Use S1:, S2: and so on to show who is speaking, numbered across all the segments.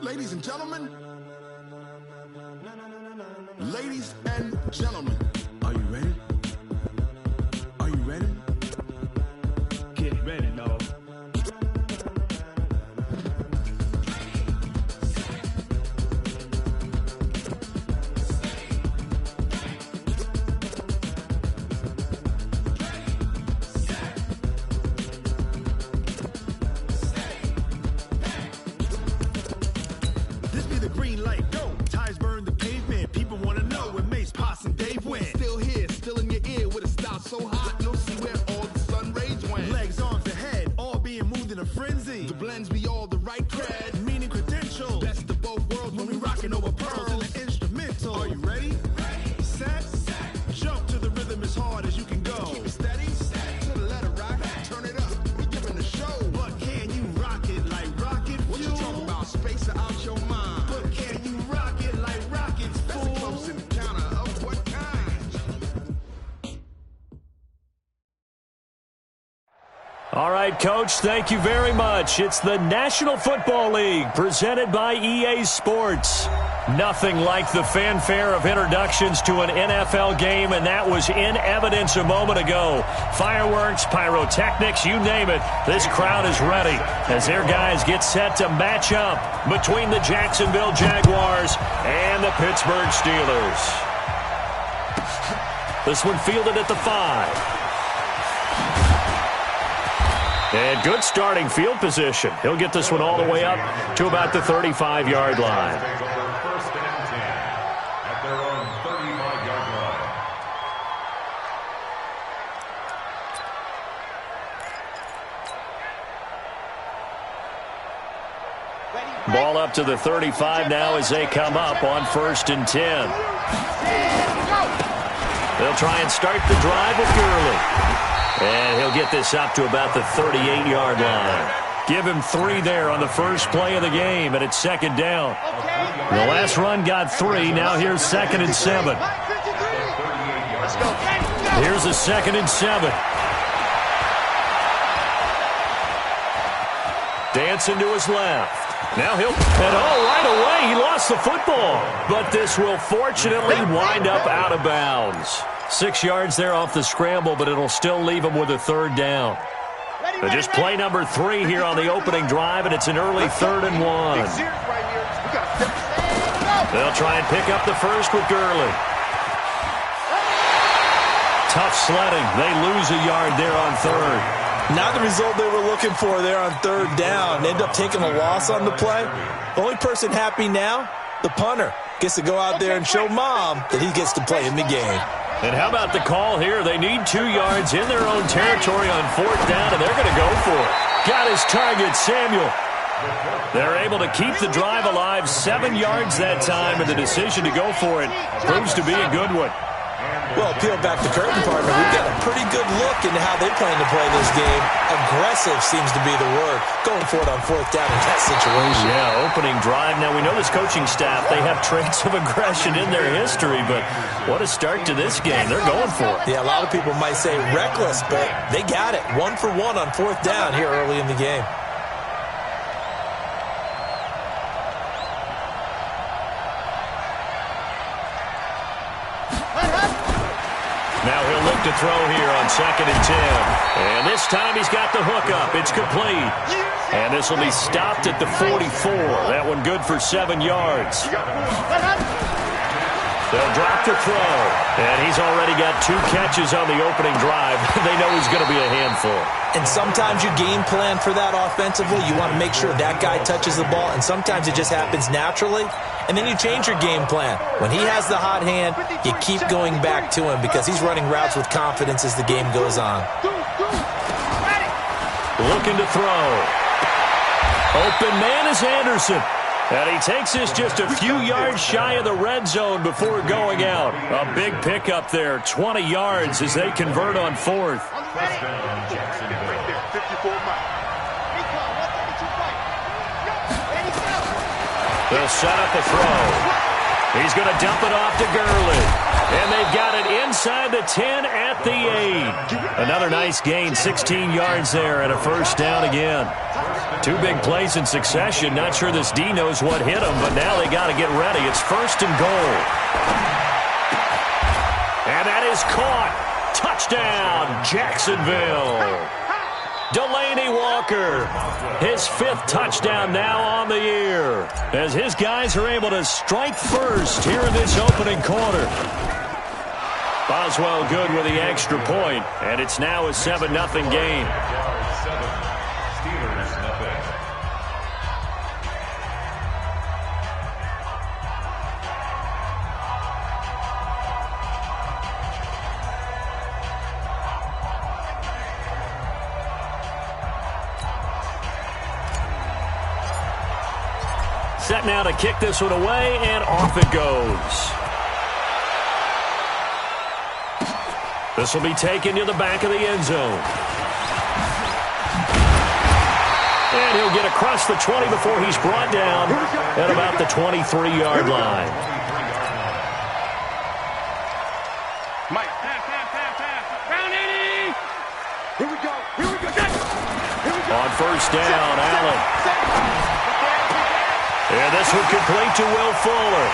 S1: Ladies and gentlemen. Ladies and gentlemen. Are you ready? Are you ready? Get ready, dog. This be the green light, go. Tires burn the pavement. People wanna know when Mace, Pops, and Dave went. Still here, still in your ear with a style so hot, you'll see where all the sun rays went. Legs, arms, and head, all being moved in a frenzy. The blends be all the right cred, meaning credentials. Best of both worlds when we rockin' over pearls in the instrumental. Are you ready? Set, jump to the rhythm as hard as you can go. Keep it steady, to the letter rock, turn it up. We giving the show, but can you rock it like rocket fuel? What you talking about? Space or out your mind? But can you rock it like rockets, fool? That's a close encounter of what kind?
S2: All right, Coach, thank you very much. It's the National Football League presented by EA Sports. Nothing like the fanfare of introductions to an NFL game, and that was in evidence a moment ago. Fireworks, pyrotechnics, you name it. This crowd is ready as their guys get set to match up between the Jacksonville Jaguars and the Pittsburgh Steelers. This one fielded at the 5. And good starting field position. He'll get this one all the way up to about the 35-yard line.
S3: First and 10 at their own 35-yard line.
S2: Ball up to the 35 now as they come up on first and 10. They'll try and start the drive with Gurley. And he'll get this up to about the 38-yard line. Give him 3 there on the first play of the game, and it's second down. The last run got 3. Now here's second and 7. Here's a second and 7. Dancing to his left. Now he'll, and right away, he lost the football. But this will fortunately wind up out of bounds. 6 yards there off the scramble, but it'll still leave him with a third down. But just play number 3 here on the opening drive, and it's an early 3rd and 1. They'll try and pick up the first with Gurley. Tough sledding. They lose a yard there on 3rd.
S4: Not the result they were looking for there on 3rd down. They end up taking a loss on the play. The only person happy now, the punter, gets to go out there and show Mom that he gets to play in the game.
S2: And how about the call here? They need 2 yards in their own territory on 4th down, and they're going to go for it. Got his target, Samuel. They're able to keep the drive alive, 7 yards that time, and the decision to go for it proves to be a good one.
S4: Well, peel back the curtain, partner. We've got a pretty good look into how they plan to play this game. Aggressive seems to be the word. Going for it on 4th down in that situation.
S2: Yeah, opening drive. Now, we know this coaching staff, they have traits of aggression in their history, but what a start to this game. They're going for it.
S4: Yeah, a lot of people might say reckless, but they got it. 1 for 1 on 4th down here early in the game.
S2: Now he'll look to throw here on 2nd and 10. And this time he's got the hook up. It's complete. And this will be stopped at the 44. That one good for 7 yards. They'll drop to throw. And he's already got 2 catches on the opening drive. They know he's going to be a handful.
S4: And sometimes you game plan for that offensively. You want to make sure that guy touches the ball. And sometimes it just happens naturally. And then you change your game plan. When he has the hot hand, you keep going back to him because he's running routes with confidence as the game goes on.
S2: Looking to throw. Open man is Anderson. And he takes this just a few yards shy of the red zone before going out. A big pickup there, 20 yards as they convert on 4th. They'll set up a throw. He's going to dump it off to Gurley. And they've got it inside the 10 at the 8. Another nice gain, 16 yards there, and a first down again. Two big plays in succession. Not sure this D knows what hit them, but now they got to get ready. It's first and goal. And that is caught. Touchdown, Jacksonville. Delaney Walker, his 5th touchdown now on the year, as his guys are able to strike first here in this opening quarter. Boswell good with the extra point, and it's now a 7-0 game.
S3: Steelers nothing.
S2: Set now to kick this one away, and off it goes. This will be taken to the back of the end zone. And he'll get across the 20 before he's brought down at about the 23-yard line.
S5: Mike, pass. Round 80. Here we go.
S2: On first down, Allen. And this one complete to Will Fuller.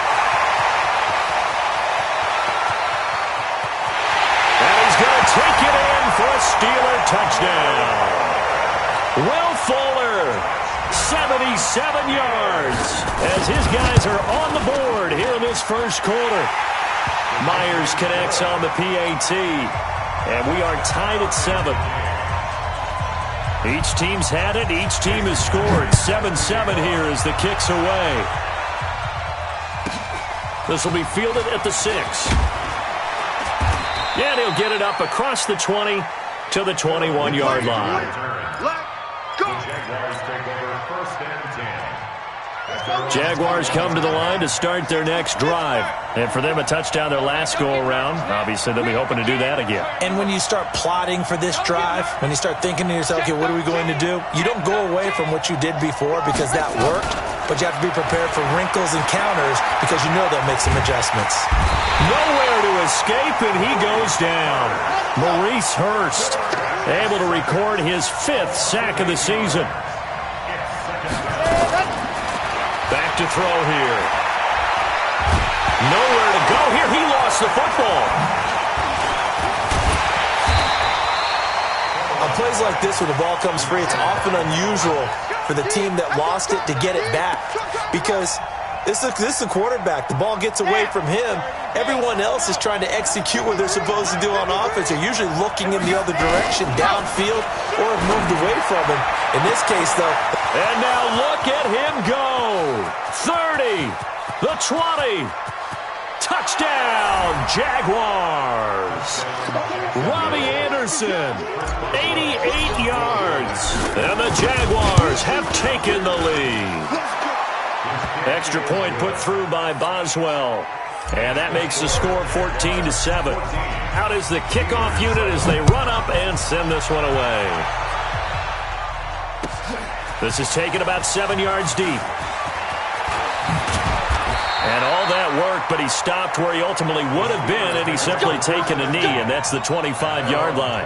S2: And he's going to take it in for a Steeler touchdown. Will Fuller, 77 yards, as his guys are on the board here in this first quarter. Myers connects on the PAT, and we are tied at 7. Each team's had it. Each team has scored. 7-7 here as the kick's away. This will be fielded at the 6. And he'll get it up across the 20 to the 21-yard line.
S3: Jaguars take over first and 10.
S2: Jaguars come to the line to start their next drive. And for them, a touchdown their last go-around. Obviously, they'll be hoping to do that again.
S4: And when you start plotting for this drive, when you start thinking to yourself, okay, what are we going to do? You don't go away from what you did before because that worked, but you have to be prepared for wrinkles and counters because you know they'll make some adjustments.
S2: Nowhere to escape, and he goes down. Maurice Hurst able to record his 5th sack of the season. Back to throw here. Nowhere to go here. He lost the football.
S4: On plays like this, when the ball comes free, it's often unusual for the team that lost it to get it back because this is the quarterback. The ball gets away from him. Everyone else is trying to execute what they're supposed to do on offense. They're usually looking in the other direction, downfield, or have moved away from him. In this case, though.
S2: And now look at him go. 30, the 20. Touchdown, Jaguars. Robbie Anderson, 88 yards. And the Jaguars have taken the lead. Extra point put through by Boswell. And that makes the score 14-7. Out is the kickoff unit as they run up and send this one away. This is taken about 7 yards deep. And all that work, but he stopped where he ultimately would have been, and he's simply taken a knee, and that's the 25-yard line.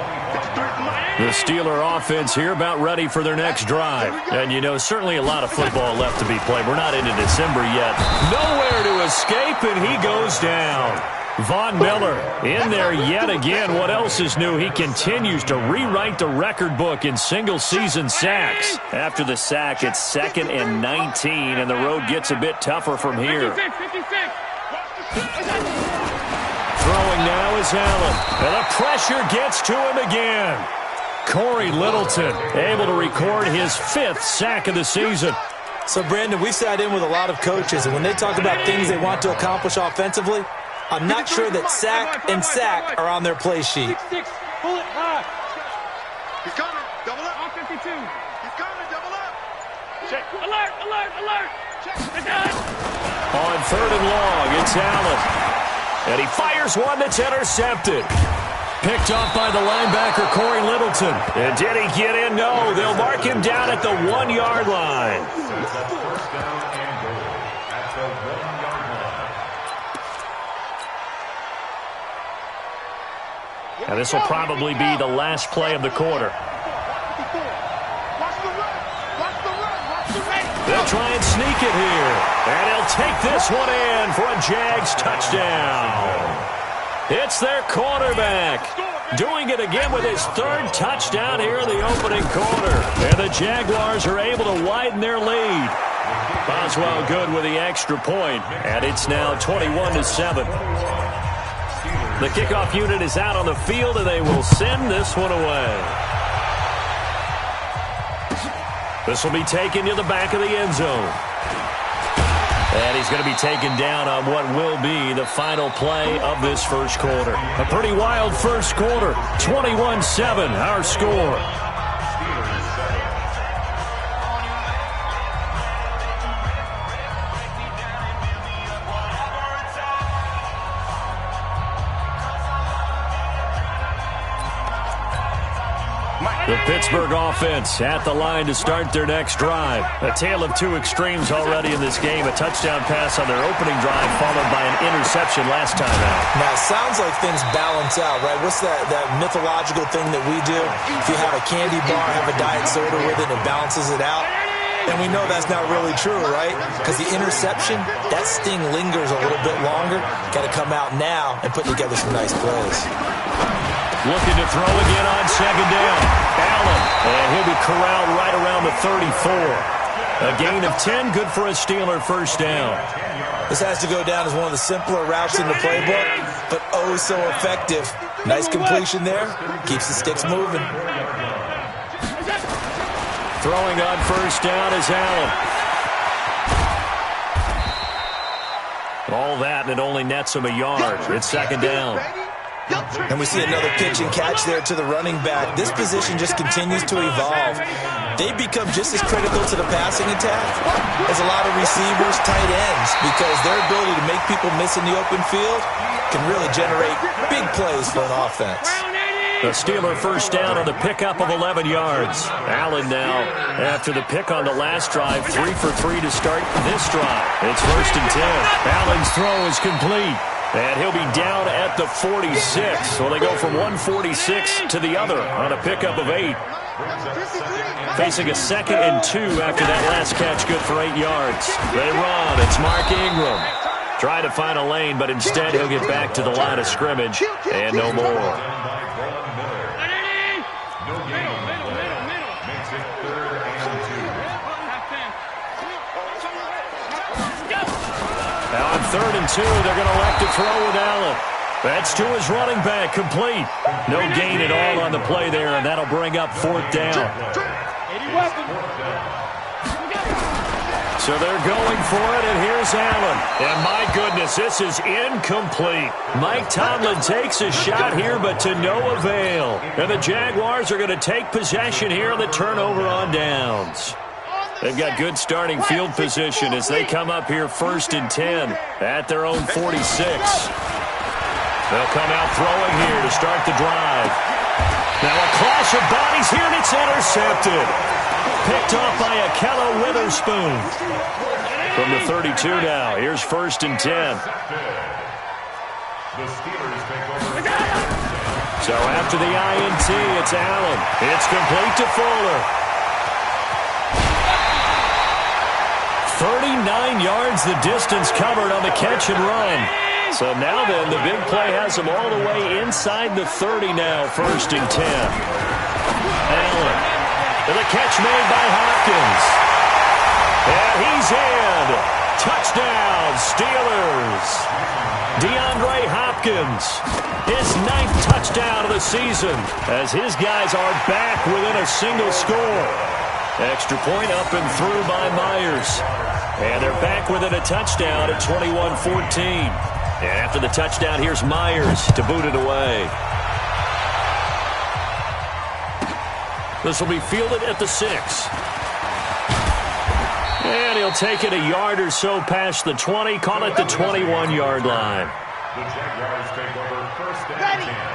S2: The Steeler offense here about ready for their next drive. And, you know, certainly a lot of football left to be played. We're not into December yet. Nowhere to escape, and he goes down. Von Miller in there yet again. What else is new? He continues to rewrite the record book in single-season sacks. After the sack, it's 2nd and 19, and the road gets a bit tougher from here.
S5: 56.
S2: Throwing now is Allen, and the pressure gets to him again. Corey Littleton able to record his 5th sack of the season.
S4: So, Brandon, we've sat in with a lot of coaches, and when they talk about things they want to accomplish offensively, I'm not sure that sack and sack are on their play sheet.
S5: 6. Pull it high.
S1: He's coming. Double up.
S5: On 52.
S1: He's coming. Double up.
S5: Check. Alert. Check. It's done.
S2: On 3rd and long, it's Allen. And he fires one that's intercepted. Picked off by the linebacker, Corey Littleton. And did he get in? No, they'll mark him down at the 1-yard line.
S3: First down and goal at the 1-yard line.
S2: And this will probably be the last play of the quarter. They'll try and sneak it here. And he'll take this one in for a Jags touchdown. It's their quarterback doing it again with his third touchdown here in the opening quarter. And the Jaguars are able to widen their lead. Boswell good with the extra point, and it's now 21-7. The kickoff unit is out on the field, and they will send this one away. This will be taken to the back of the end zone. And he's going to be taken down on what will be the final play of this first quarter. A pretty wild first quarter. 21-7, our score. The Pittsburgh offense at the line to start their next drive. A tale of two extremes already in this game. A touchdown pass on their opening drive followed by an interception last time out.
S4: Now, it sounds like things balance out, right? What's that mythological thing that we do? If you have a candy bar, have a diet soda with it, it balances it out. And we know that's not really true, right? Because the interception, that sting lingers a little bit longer. Got to come out now and put together some nice plays.
S2: Looking to throw again on second down. Allen, and he'll be corralled right around the 34. A gain of 10, good for a Steeler first down.
S4: This has to go down as one of the simpler routes in the playbook, but oh so effective. Nice completion there. Keeps the sticks moving.
S2: Throwing on first down is Allen. All that, and it only nets him a yard. It's second down.
S4: And we see another pitch and catch there to the running back. This position just continues to evolve. They become just as critical to the passing attack as a lot of receivers, tight ends, because their ability to make people miss in the open field can really generate big plays for an offense.
S2: The Steeler first down on the pickup of 11 yards. Allen now, after the pick on the last drive, 3 for 3 to start this drive. It's first and 10. Allen's throw is complete. And he'll be down at the 46. So they go from 146 to the other on a pickup of 8. Facing a second and 2 after that last catch, good for 8 yards. They run. It's Mark Ingram. Try to find a lane, but instead he'll get back to the line of scrimmage and no more. Now on 3rd and 2, they're going to elect to throw with Allen. That's to his running back, complete. No gain at all on the play there, and that'll bring up 4th down. So they're going for it, and here's Allen. And my goodness, this is incomplete. Mike Tomlin takes a shot here, but to no avail. And the Jaguars are going to take possession here on the turnover on downs. They've got good starting field position as they come up here 1st and 10 at their own 46. They'll come out throwing here to start the drive. Now a clash of bodies here, and it's intercepted. Picked off by Akello Witherspoon. From the 32 now, here's 1st and 10. So after the INT, it's Allen. It's complete to Fuller. 39 yards the distance covered on the catch and run. So now then, the big play has him all the way inside the 30 now, 1st and 10. Allen, and the catch made by Hopkins. And he's in. Touchdown, Steelers. DeAndre Hopkins, his 9th touchdown of the season, as his guys are back within a single score. Extra point up and through by Myers. And they're back within a touchdown at 21-14. And after the touchdown, here's Myers to boot it away. This will be fielded at the 6. And he'll take it a yard or so past the 20, call it the 21-yard line.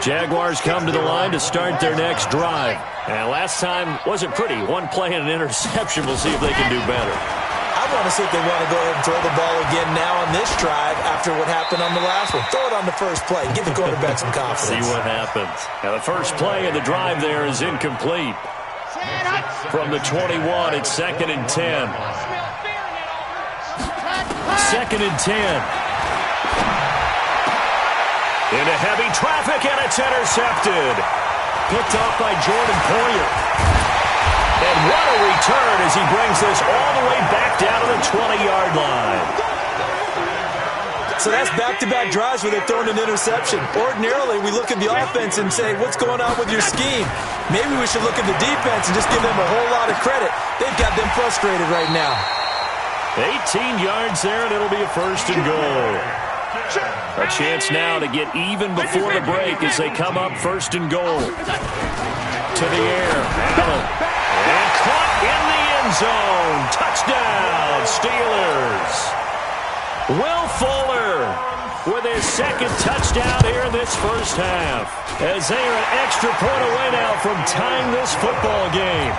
S2: Jaguars come to the line to start their next drive. And last time wasn't pretty. One play and an interception. We'll see if they can do better.
S4: I want to see if they want to go ahead and throw the ball again now on this drive after what happened on the last one. Throw it on the first play. Give the quarterback some confidence.
S2: See what happens. Now, the first play of the drive there is incomplete. From the 21, it's 2nd and 10. 2nd and 10. Into heavy traffic, and it's intercepted. Picked off by Jordan Poyer. And what a return as he brings this all the way back down to the 20-yard line.
S4: So that's back-to-back drives where they're throwing an interception. Ordinarily, we look at the offense and say, what's going on with your scheme? Maybe we should look at the defense and just give them a whole lot of credit. They've got them frustrated right now.
S2: 18 yards there, and it'll be a 1st and goal. A chance now to get even before the break as they come up 1st and goal. To the air, Allen. And caught in the end zone. Touchdown, Steelers. Will Fuller with his 2nd touchdown here in this first half. As they are an extra point away now from tying this football game.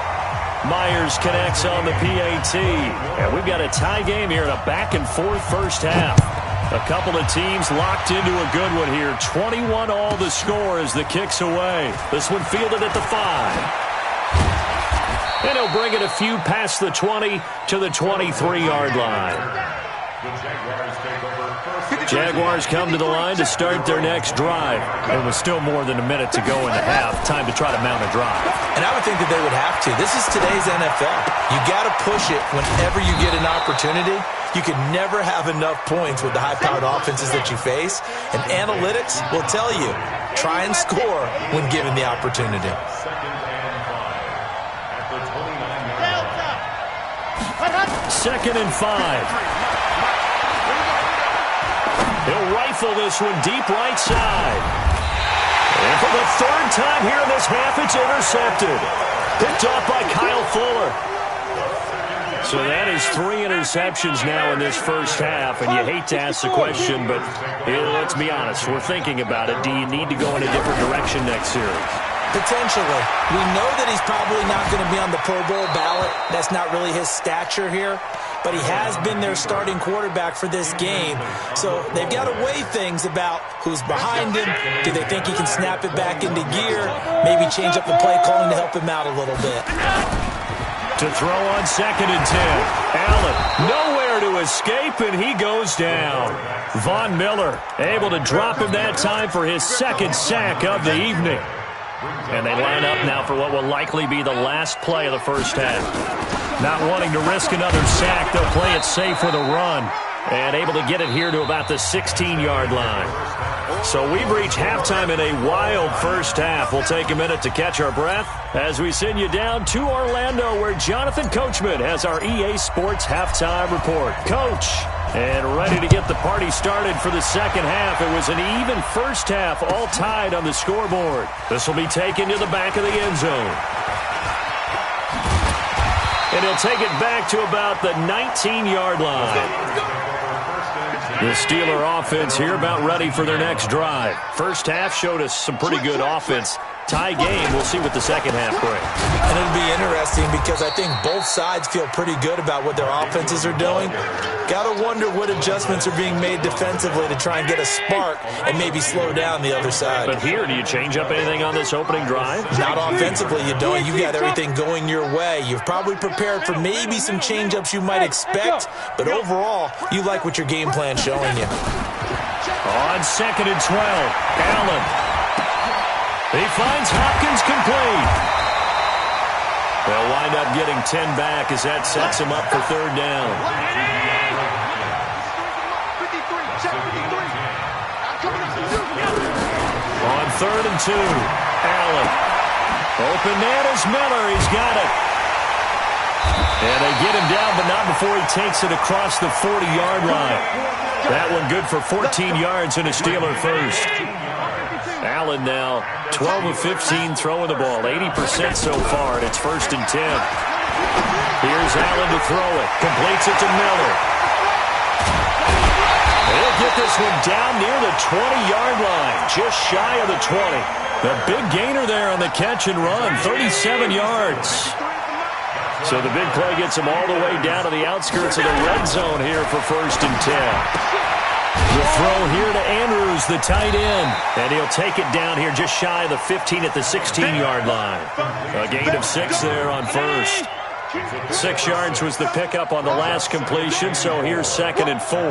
S2: Myers connects on the PAT. And we've got a tie game here in a back-and-forth first half. A couple of teams locked into a good one here. 21 all the score as the kick's away. This one fielded at the 5. And he'll bring it a few past the 20 to the 23-yard line. Jaguars come to the line to start their next drive. It was still more than a minute to go in the half. Time to try to mount a drive.
S4: And I would think that they would have to. This is today's NFL. You got to push it whenever you get an opportunity. You can never have enough points with the high-powered offenses that you face. And analytics will tell you, try and score when given the opportunity.
S2: 2nd and 5. He'll rifle this one deep right side. And for the 3rd time here in this half, it's intercepted. Picked off by Kyle Fuller. So that is 3 interceptions now in this first half, and you hate to ask the question, but let's be honest, we're thinking about it. Do you need to go in a different direction next series?
S4: Potentially. We know that he's probably not going to be on the Pro Bowl ballot. That's not really his stature here. But he has been their starting quarterback for this game. So they've got to weigh things about who's behind him. Do they think he can snap it back into gear? Maybe change up the play calling to help him out a little bit.
S2: To throw on 2nd and 10. Allen nowhere to escape, and he goes down. Von Miller able to drop him that time for his 2nd sack of the evening. And they line up now for what will likely be the last play of the first half. Not wanting to risk another sack, they'll play it safe with a run. And able to get it here to about the 16-yard line. So we've reached halftime in a wild first half. We'll take a minute to catch our breath as we send you down to Orlando, where Jonathan Coachman has our EA Sports Halftime Report. Coach, and ready to get the party started for the second half. It was an even first half, all tied on the scoreboard. This will be taken to the back of the end zone. And he'll take it back to about the 19-yard line. The Steeler offense here about ready for their next drive. First half showed us some pretty good offense. Tie game, we'll see what the second half brings.
S4: And it'll be interesting because I think both sides feel pretty good about what their offenses are doing. Got to wonder what adjustments are being made defensively to try and get a spark and maybe slow down the other side.
S2: But here, do you change up anything on this opening drive?
S4: Not offensively, you don't. You got everything going your way. You've probably prepared for maybe some change-ups you might expect, but overall, you like what your game plan's showing you.
S2: On 2nd and 12, Allen. He finds Hopkins complete. They'll wind up getting 10 back as that sets him up for third down. On 3rd and 2, Allen. Open man is Miller. He's got it. And they get him down, but not before he takes it across the 40-yard line. That one good for 14 yards and a Steeler first. Allen now 12 of 15 throwing the ball, 80% so far, and it's 1st and 10. Here's Allen to throw it. Completes it to Miller. They'll get this one down near the 20-yard line, just shy of the 20. The big gainer there on the catch and run, 37 yards. So the big play gets him all the way down to the outside. outskirts of the red zone here for 1st and 10. The throw here to Andrews, the tight end. And he'll take it down here just shy of the 15 at the 16-yard line. A gain of 6 there on 1st. 6 yards was the pickup on the last completion, so here's 2nd and 4.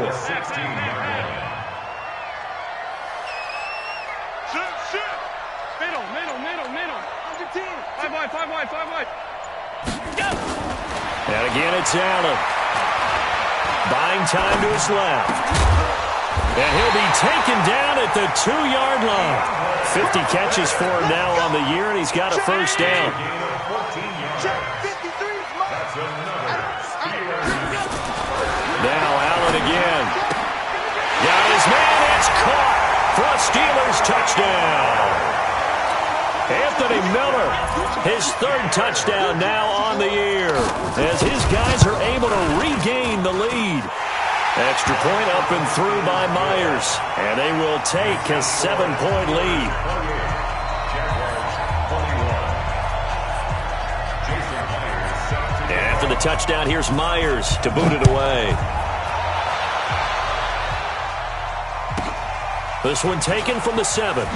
S5: Middle. 5 wide. Go!
S2: And again, it's Allen. Buying time to his left. And he'll be taken down at the 2-yard line. 50 catches for him now on the year, and he's got a 1st down. Now Allen again. Got his man. It's caught for a Steelers touchdown. Anthony Miller, his 3rd touchdown now on the year, as his guys are able to regain the lead. Extra point up and through by Myers, and they will take a 7-point lead. And after the touchdown, here's Myers to boot it away. This one taken from the 7.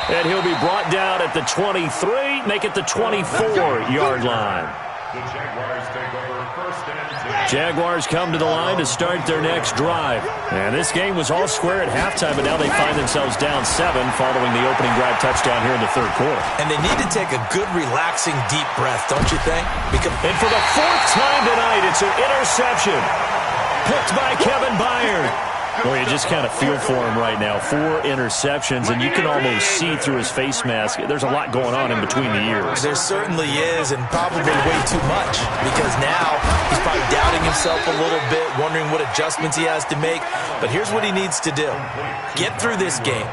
S2: And he'll be brought down at the 23, make it the 24-yard line.
S3: The Jaguars take over 1st and 10.
S2: Jaguars come to the line to start their next drive. And this game was all square at halftime, but now they find themselves down 7 following the opening drive touchdown here in the 3rd quarter.
S4: And they need to take a good, relaxing, deep breath, don't you think?
S2: And for the 4th time tonight, it's an interception. Picked by Kevin Byard. Well, you just kind of feel for him right now. 4 interceptions, and you can almost see through his face mask. There's a lot going on in between the ears.
S4: There certainly is, and probably way too much, because now he's probably doubting himself a little bit, wondering what adjustments he has to make. But here's what he needs to do. Get through this game.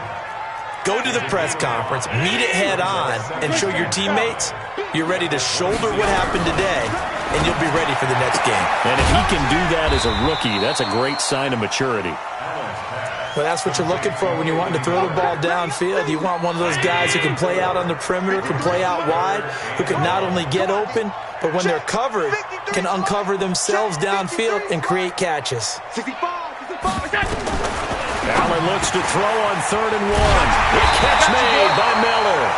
S4: Go to the press conference, meet it head on, and show your teammates you're ready to shoulder what happened today, and you'll be ready for the next game.
S2: And if he can do that as a rookie, that's a great sign of maturity.
S4: Well, that's what you're looking for when you're wanting to throw the ball downfield. You want one of those guys who can play out on the perimeter, can play out wide, who can not only get open, but when they're covered, can uncover themselves downfield and create catches.
S2: Allen looks to throw on 3rd and 1. A catch made by Miller.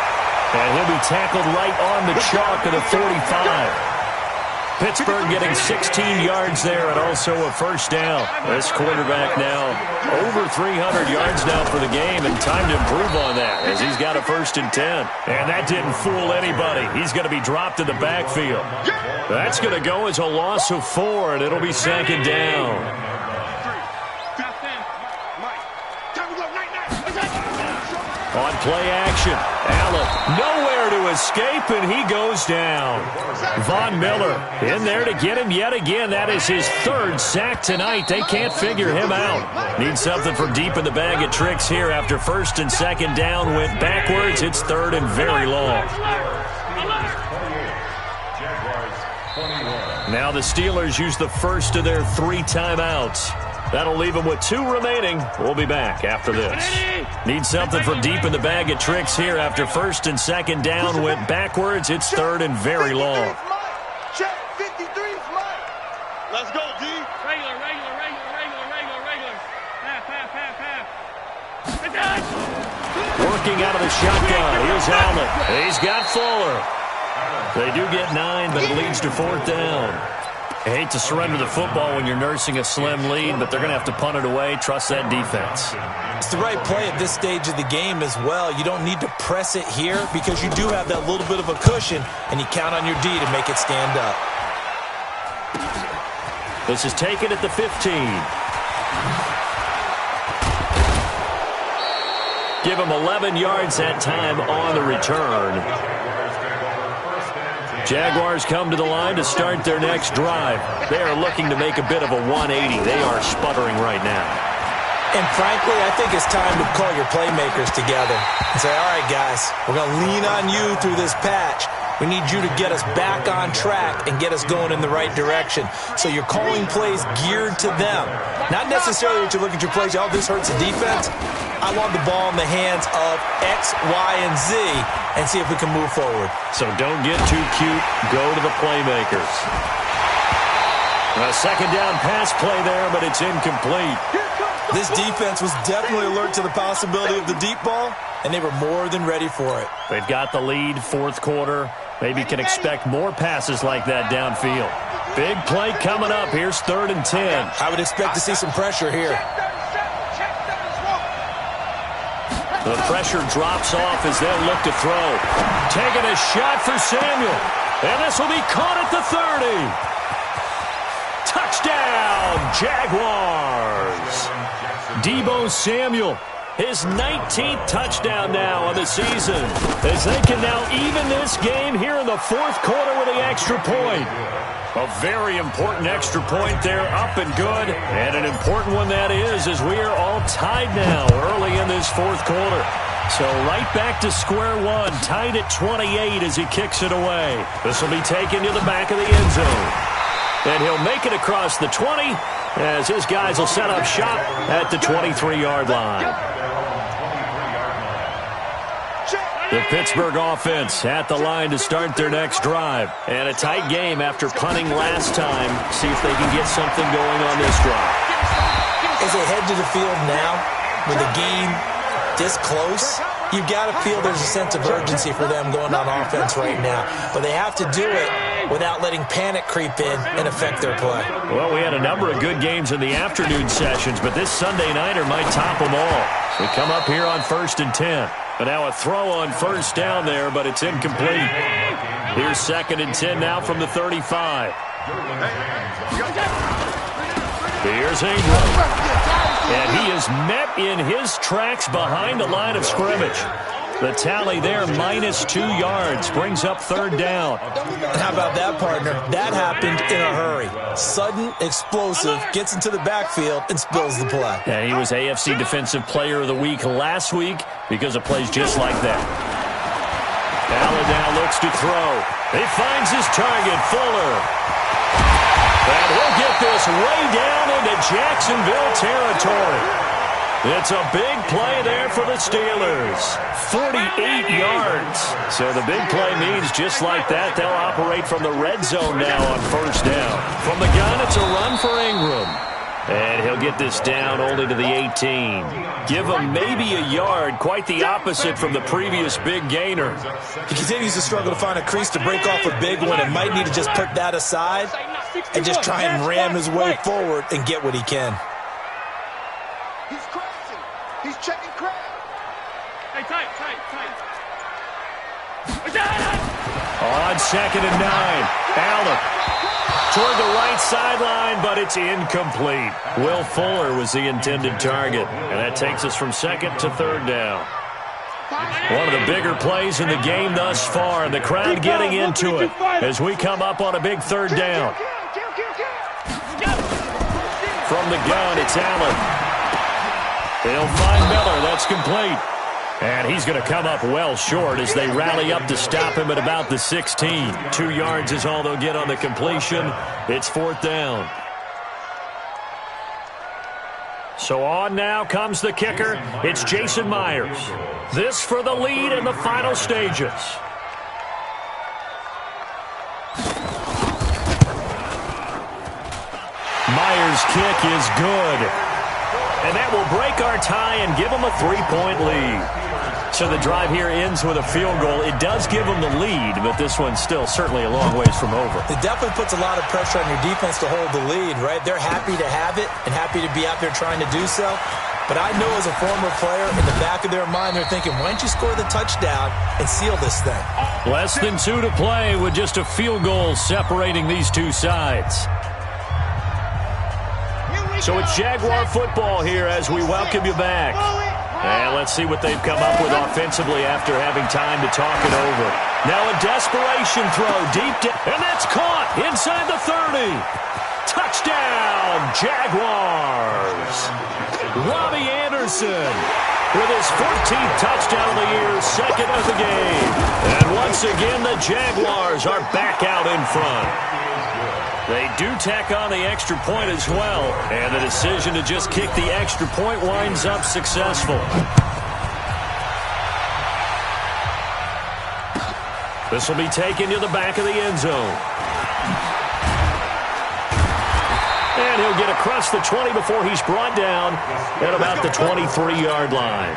S2: And he'll be tackled right on the chalk of the 45. Pittsburgh getting 16 yards there and also a 1st down. This quarterback now over 300 yards now for the game, and time to improve on that as he's got a 1st and 10. And that didn't fool anybody. He's going to be dropped in the backfield. That's going to go as a loss of 4, and it'll be 2nd down. On play action, Allen nowhere to escape, and he goes down. Von Miller in there to get him yet again. That is his 3rd sack tonight. They can't figure him out. Need something from deep in the bag of tricks here after 1st and 2nd down went backwards. It's 3rd and very long. Now the Steelers use the first of their 3 timeouts. That'll leave them with 2 remaining. We'll be back after this. Need something from deep in the bag of tricks here after 1st and 2nd down went backwards. It's 3rd and very long.
S1: Check 53 is mine. Let's go, D.
S5: Regular. Half.
S2: Working out of the shotgun. Here's Allen. He's got Fuller. They do get 9, but it leads to 4th down. I hate to surrender the football when you're nursing a slim lead, but they're going to have to punt it away. Trust that defense.
S4: It's the right play at this stage of the game as well. You don't need to press it here because you do have that little bit of a cushion, and you count on your D to make it stand up.
S2: This is taken at the 15. Give him 11 yards that time on the return. Jaguars come to the line to start their next drive. They are looking to make a bit of a 180. They are sputtering right now.
S4: And frankly, I think it's time to call your playmakers together and say, all right, guys, we're going to lean on you through this patch. We need you to get us back on track and get us going in the right direction. So you're calling plays geared to them. Not necessarily that you look at your plays, oh, this hurts the defense. I want the ball in the hands of X, Y, and Z and see if we can move forward.
S2: So don't get too cute. Go to the playmakers. A second down pass play there, but it's incomplete.
S4: This defense was definitely alert to the possibility of the deep ball, and they were more than ready for it.
S2: They've got the lead, fourth quarter. Maybe can expect more passes like that downfield. Big play coming up. Here's 3rd and 10.
S4: I would expect to see some pressure here.
S2: The pressure drops off as they'll look to throw. Taking a shot for Samuel. And this will be caught at the 30. Touchdown, Jaguars. Deebo Samuel, his 19th touchdown now of the season, as they can now even this game here in the fourth quarter with the extra point. A very important extra point there, up and good. And an important one that is, as we are all tied now early in this fourth quarter. So right back to square one, tied at 28 as he kicks it away. This will be taken to the back of the end zone. And he'll make it across the 20 as his guys will set up shop at the 23-yard line. The Pittsburgh offense at the line to start their next drive. And a tight game after punting last time. See if they can get something going on this drive.
S4: As they head to the field now, with the game this close, you've got to feel there's a sense of urgency for them going on offense right now. But they have to do it without letting panic creep in and affect their play.
S2: Well, we had a number of good games in the afternoon sessions, but this Sunday nighter might top them all. We come up here on 1st and 10. And now a throw on first down there, but it's incomplete. Here's 2nd and 10 now from the 35. Here's Ingram. And he is met in his tracks behind the line of scrimmage. The tally there, -2 yards, brings up 3rd down.
S4: And how about that, partner? That happened in a hurry. Sudden, explosive, gets into the backfield and spills the play.
S2: And he was AFC Defensive Player of the Week last week because of plays just like that. Allen now looks to throw. He finds his target, Fuller. And he'll get this way down into Jacksonville territory. It's a big play there for the Steelers. 48 yards. So the big play means just like that, they'll operate from the red zone now on first down. From the gun, it's a run for Ingram. And he'll get this down only to the 18. Give him maybe a yard, quite the opposite from the previous big gainer.
S4: He continues to struggle to find a crease to break off a big one and might need to just put that aside and just try and ram his way forward and get what he can.
S1: He's crashing. He's checking crash.
S5: Hey, tight.
S2: On 2nd and 9, Allen toward the right sideline, but it's incomplete. Will Fuller was the intended target, and that takes us from 2nd to 3rd down. One of the bigger plays in the game thus far, and the crowd getting into it as we come up on a big 3rd down. From the gun, it's Allen. They'll find Miller. That's complete. And he's going to come up well short as they rally up to stop him at about the 16. 2 yards is all they'll get on the completion. It's 4th down. So on now comes the kicker. It's Jason Myers. This for the lead in the final stages. Myers' kick is good. And that will break our tie and give them a 3-point lead. So the drive here ends with a field goal. It does give them the lead, but this one's still certainly a long ways from over.
S4: It definitely puts a lot of pressure on your defense to hold the lead, right? They're happy to have it and happy to be out there trying to do so. But I know as a former player, in the back of their mind, they're thinking, why don't you score the touchdown and seal this thing?
S2: Less than 2 to play with just a field goal separating these two sides. So it's Jaguar football here as we welcome you back. And let's see what they've come up with offensively after having time to talk it over. Now a desperation throw deep down, and that's caught inside the 30. Touchdown, Jaguars. Robbie Anderson with his 14th touchdown of the year, 2nd of the game. And once again, the Jaguars are back out in front. They do tack on the extra point as well, and the decision to just kick the extra point winds up successful. This will be taken to the back of the end zone. And he'll get across the 20 before he's brought down at about the 23-yard line.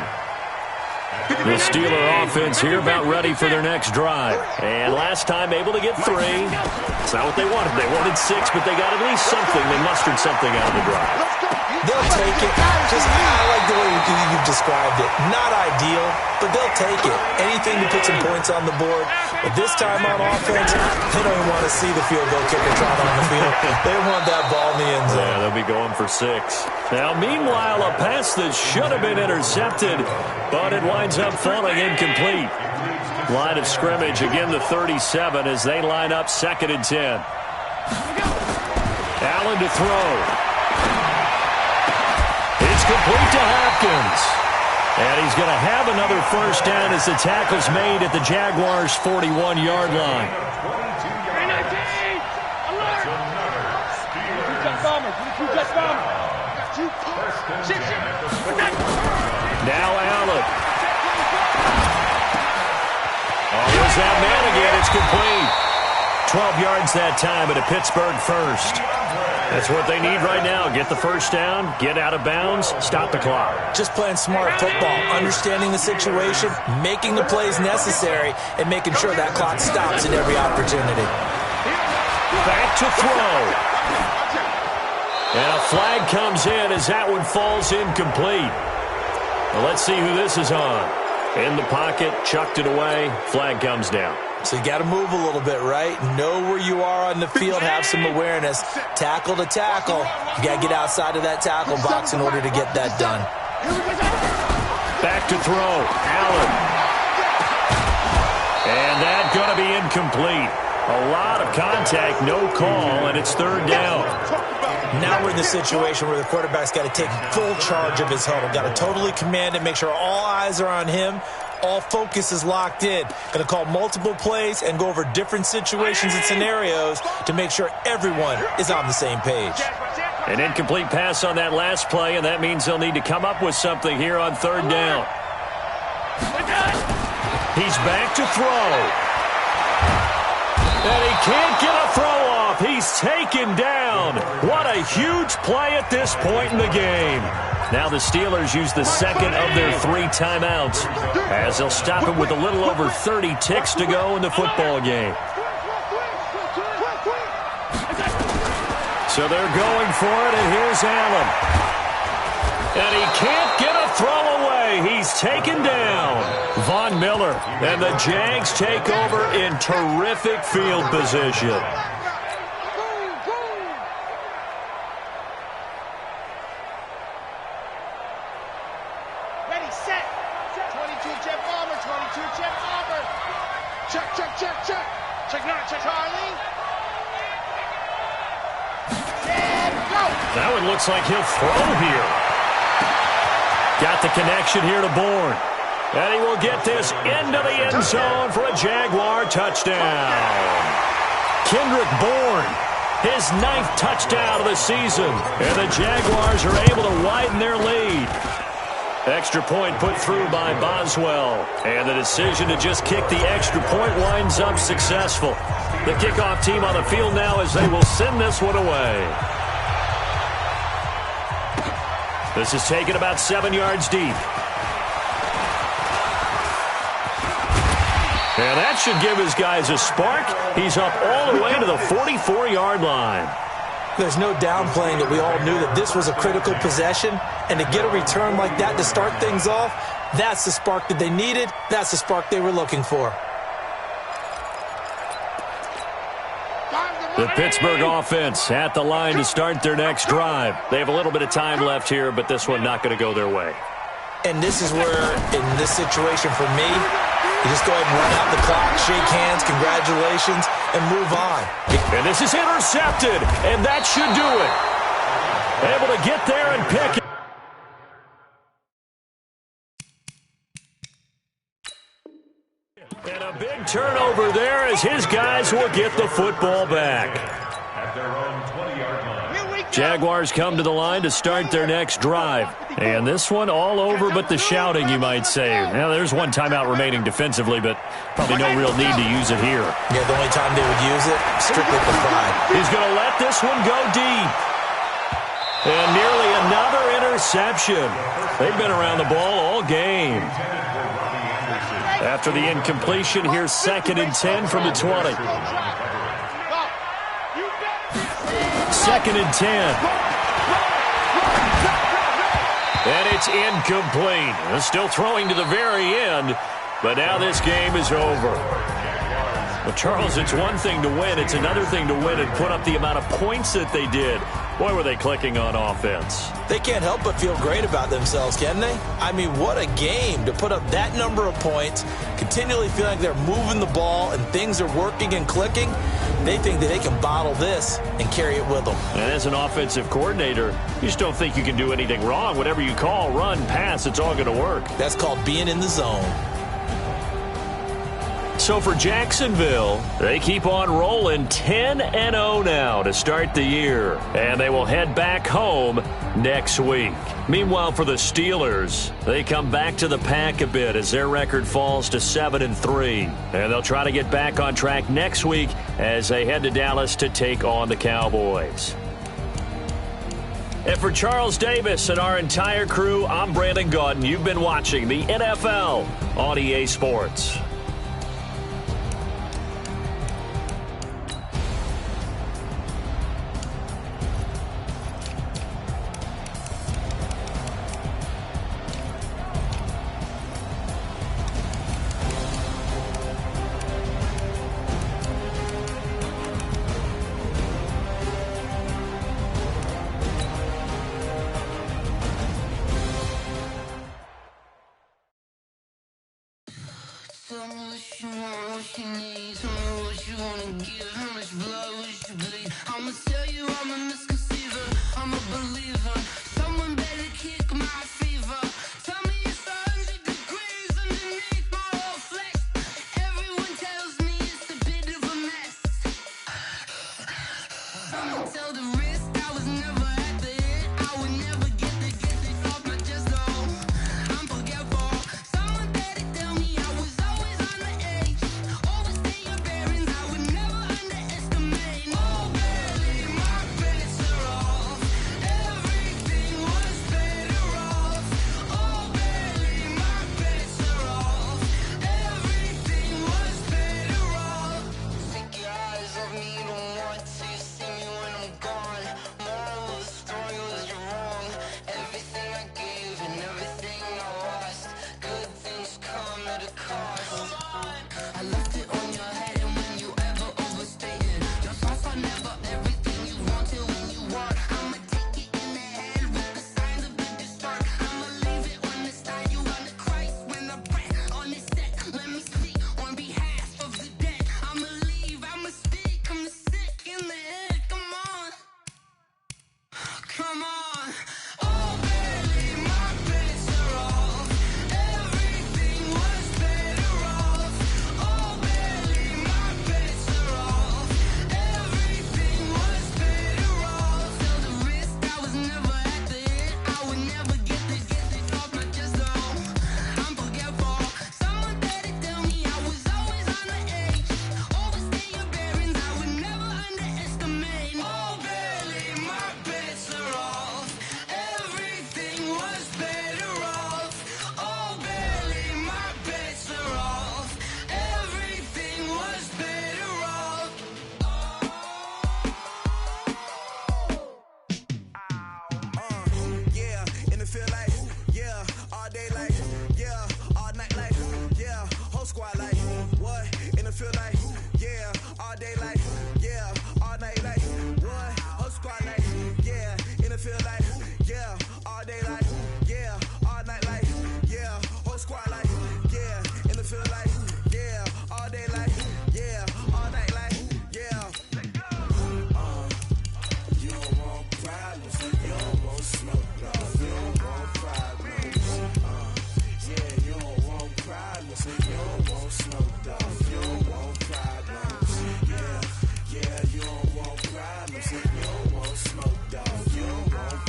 S2: The Steeler offense here about ready for their next drive. And last time able to get 3. It's not what they wanted. They wanted 6, but they got at least something. They mustered something out of the drive.
S4: They'll take it. I like the way you've described it. Not ideal, but they'll take it. Anything to put some points on the board. But this time on offense, they don't even want to see the field goal kicker trot on the field. They want that ball in the end zone.
S2: Yeah, they'll be going for 6. Now, meanwhile, a pass that should have been intercepted, but it winds up falling incomplete. Line of scrimmage, again the 37 as they line up 2nd and 10. Allen to throw. It's complete to Hopkins. And he's going to have another first down as the tackle's made at the Jaguars' 41-yard line. Now Allen. Oh, there's that man again. It's complete. 12 yards that time, but a Pittsburgh first. That's what they need right now. Get the first down, get out of bounds, stop the clock.
S4: Just playing smart football, understanding the situation, making the plays necessary, and making sure that clock stops at every opportunity.
S2: Back to throw. And a flag comes in as that one falls incomplete. Well, let's see who this is on. In the pocket, chucked it away, flag comes down.
S4: So you got to move a little bit, right? Know where you are on the field, have some awareness. Tackle to tackle. You got to get outside of that tackle box in order to get that done.
S2: Back to throw. Allen. And that's going to be incomplete. A lot of contact, no call, and it's 3rd down.
S4: Now we're in the situation where the quarterback's got to take full charge of his huddle. Got to totally command it, make sure all eyes are on him. All focus is locked in. Going to call multiple plays and go over different situations and scenarios to make sure everyone is on the same page.
S2: An incomplete pass on that last play, and that means they'll need to come up with something here on 3rd down. He's back to throw. And he can't get a throw off. He's taken down. What a huge play at this point in the game. Now the Steelers use the second of their 3 timeouts as they'll stop it with a little over 30 ticks to go in the football game. So they're going for it, and here's Allen. And he can't get a throw away. He's taken down. Von Miller and the Jags take over in terrific field position.
S5: Ready, set. 22 jet bomber, 22 jet bomber. Check, check, check, check. Check not, check Charlie. And go.
S2: That one looks like he'll throw here. Got the connection here to Bourne. And he will get this into the end zone for a Jaguar touchdown. Kendrick Bourne, his 9th touchdown of the season. And the Jaguars are able to widen their lead. Extra point put through by Boswell. And the decision to just kick the extra point winds up successful. The kickoff team on the field now as they will send this one away. This is taken about 7 yards deep. And that should give his guys a spark. He's up all the way to the 44-yard line.
S4: There's no downplaying that we all knew that this was a critical possession. And to get a return like that to start things off, that's the spark that they needed. That's the spark they were looking for.
S2: The Pittsburgh offense at the line to start their next drive. They have a little bit of time left here, but this one not going to go their way.
S4: And this is where, in this situation for me, you just go ahead and run out the clock, shake hands, congratulations, and move on.
S2: And this is intercepted, and that should do it. Able to get there and pick it. And a big turnover there as his guys will get the football back.
S3: At their own 20-yard line.
S2: Jaguars come to the line to start their next drive. And this one all over but the shouting, you might say. Now, there's one timeout remaining defensively, but probably no real need to use it here.
S4: Yeah, the only time they would use it, strictly for pride.
S2: He's going to let this one go deep. And nearly another interception. They've been around the ball all game. After the incompletion, here's 2nd and 10 from the 20. 2nd and 10. And it's incomplete. They're still throwing to the very end, but now this game is over. Well, Charles, it's one thing to win. It's another thing to win and put up the amount of points that they did. Boy, were they clicking on offense.
S4: They can't help but feel great about themselves, can they? I mean, what a game to put up that number of points, continually feeling like they're moving the ball and things are working and clicking. They think that they can bottle this and carry it with them.
S2: And as an offensive coordinator, you just don't think you can do anything wrong. Whatever you call, run, pass, it's all going to work.
S4: That's called being in the zone.
S2: So for Jacksonville, they keep on rolling 10-0 now to start the year. And they will head back home next week. Meanwhile, for the Steelers, they come back to the pack a bit as their record falls to 7-3. And they'll try to get back on track next week as they head to Dallas to take on the Cowboys. And for Charles Davis and our entire crew, I'm Brandon Gaudin. You've been watching the NFL on EA Sports.
S6: Tell me what you want, what you need. Tell me what you wanna give. How much blood would you bleed? I'ma tell you I'm a misconceiver. I'm a believer. Someone better kick my fever. Tell me it's 100 degrees underneath my whole flesh. Everyone tells me it's a bit of a mess. Someone tell the risk I was never at the hit. I would never get it off my chest though. I'm forgetful. Someone better tell me I was always on the edge. Overstay your bearings, I would never underestimate. Oh baby, my bets are off. Everything was better off. Oh baby, my bets are off. Everything was better off. Take your eyes off me, you don't want to see me when I'm gone. Moral of the story was you're wrong. Everything I gave and everything I lost. Good things come at a cost. I left it on your head and when you ever overstated. Your thoughts are never everything you wanted when you want. I'ma take it in the head with the signs of the distort. I'ma leave it on the side. You on the Christ when I pray on this set. Let me speak on behalf of the dead. I'ma leave, I'ma speak. I'm sick in the head. Come on. Come on. Oh baby, my bets are off. Everything was better off. Oh baby, my bets are off. Everything was better off. Tell the risk I was never at the hit. I would never get it off my chest though. I'm forgetful. Someone better tell me I was always on the edge. Overstay your bearings, I would never underestimate. Oh baby, my bets are off. Everything was better off. Oh baby, my bets are off. Everything was better off.
S1: Yeah, and it feel like, yeah, all day like, yeah, all night like, yeah, whole squad like, what? And it feel like, yeah, all day like, yeah, all night like, what? Whole squad like, yeah, and it feel like, yeah, all day like, yeah, all night like, yeah, whole squad like, yeah, and it feel like, yeah, all day like, yeah, all night like, yeah. You don't want problems, you don't want smoke, dog. You don't want problems. Yeah, you don't want problems, you don't want smoke, dog. You don't want problems. Yeah, you don't want problems, you don't want smoke, dog. You don't want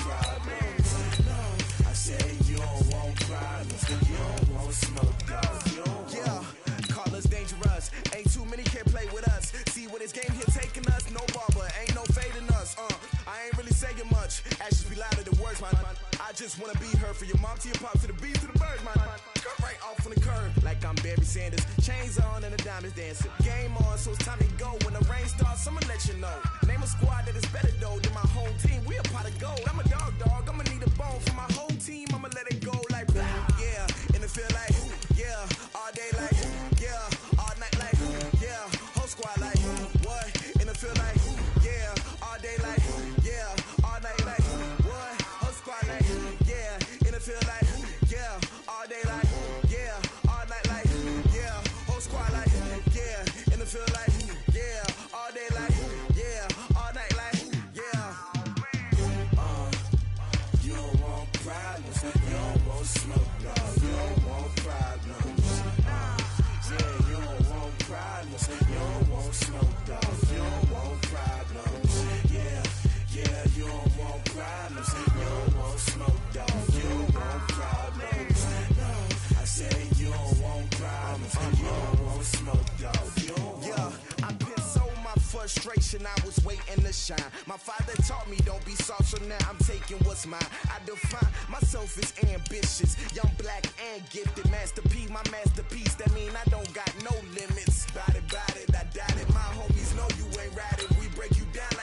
S1: saying much. Actions be louder than words, man. I just wanna be heard for your mom to your pop to the beat to the birds, man. Cut right off on the curb like I'm Barry Sanders. Chains on and the diamonds dancing. Game on, so it's time to go. When the rain starts, I'ma let you know. Name a squad that is better though than my home team. We a pot of gold. I'm a dog. I'ma need a bone for my whole team. I'ma let it go like blah. Yeah, and it feel like yeah, all day like yeah, all night like yeah, whole squad like what? And it feel like yeah, all day like yeah, all night like what? Whole squad like yeah, and it feel like yeah, all day like yeah, all night like yeah, whole squad like yeah, and it feel like yeah, all day like yeah, all night like yeah. You don't want problems, you don't want smoke, dog. You don't want problems. Yeah, you don't want problems, you don't want smoke, dog. You don't want problems. Yeah, you don't want problems, you don't want smoke, dog. You don't want problems. No, I said you don't want problems, you don't want smoke, dog. You don't want. I pissed so my frustration, I was waiting to shine. My father taught me don't be soft, so now I'm taking what's mine. I define myself as ambitious, young, black, and gifted. Master P, my masterpiece. That mean I don't got no limits. Bout it, I doubt it. My homies know you ain't ride it. We break you down